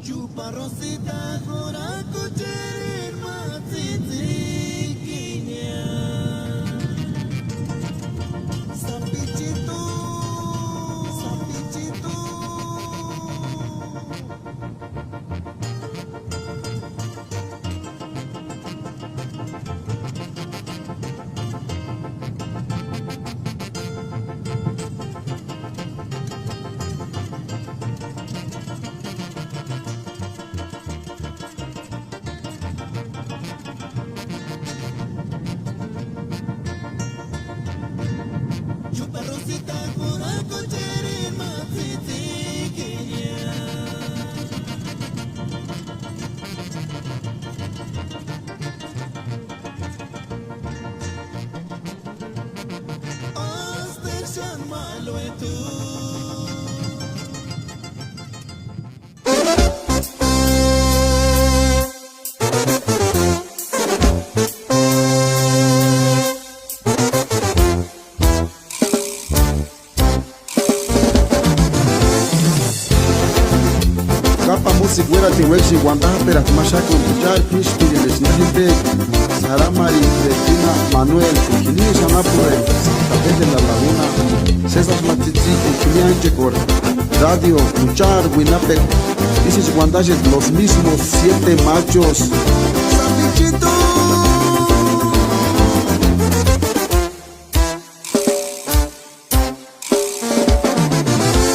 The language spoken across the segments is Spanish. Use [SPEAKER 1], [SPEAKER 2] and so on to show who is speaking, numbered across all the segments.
[SPEAKER 1] Chupa Rosita, jora kucherir matiti kinya. Sapichito, sapichito. Chupa Rosita, jora kucherir matiti kinya. Astersan malo itu.
[SPEAKER 2] Capa música fuera de Wexi Guantaja pero Mashaka Muchar Krishpi de Lesnajite Saramari Regina Manuel Kini Sanapure Café de la Laguna César Matitzi Kilianche Cor Radio Muchar Winapek Dices Guantaje los mismos 7 machos
[SPEAKER 1] Sapichito.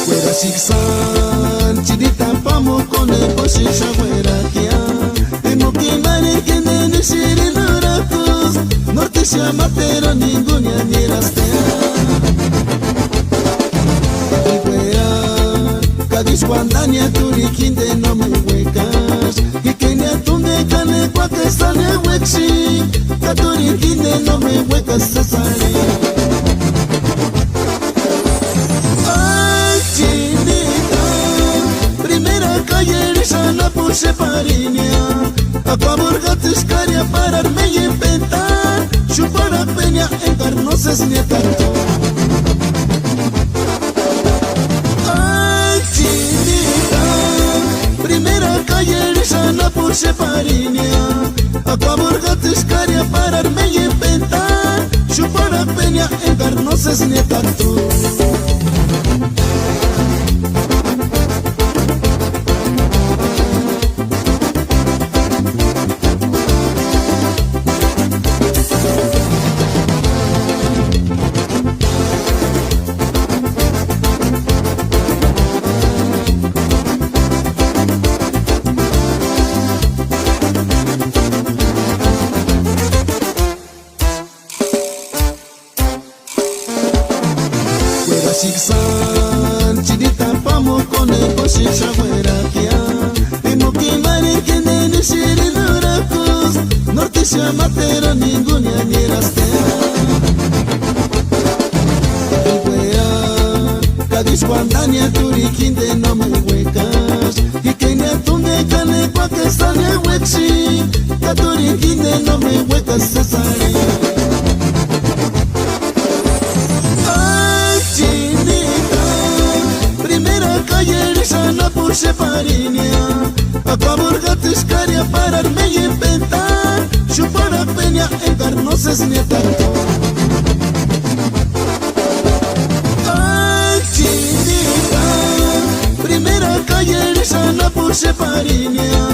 [SPEAKER 1] Fuera Sixan, chidita pamo con el posisha fuera kia. Temo que mare que nene shiri lurakus, norte llama pero ninguna ni rastea. Y fuera, Cádiz Guandania turikinde no me huecas, y que ni atunde cane cuaque sale huexi, caturikinde no me huecas se sale. La puse parinia, a favor gatiscaria pararme y inventar, chupar a peña en carnoses ni tanto. Ay, chinita, primera calle lisa la puse parinia, a favor gatiscaria pararme y inventar, chupar a peña en carnoses ni tanto. Sixan, chidita pamo con el posisha fuera kia. Temo que mare que nene shiri lurakus, norte llama pero ninguna ni rastea. Y fuera, Cádiz Guandania turikinde no me huecas, y que ni atunde cane cuaque sale huexi, caturikinde no me huecas se sale. La puse parinia, a favor gatiscaria pararme y inventar, chupar a peña en carnoses ni tanto. Ay, chinita, primera calle lisa la puse parinia,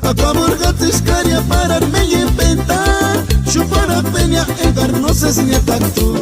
[SPEAKER 1] a favor gatiscaria pararme y inventar, chupar a peña en carnoses ni tanto.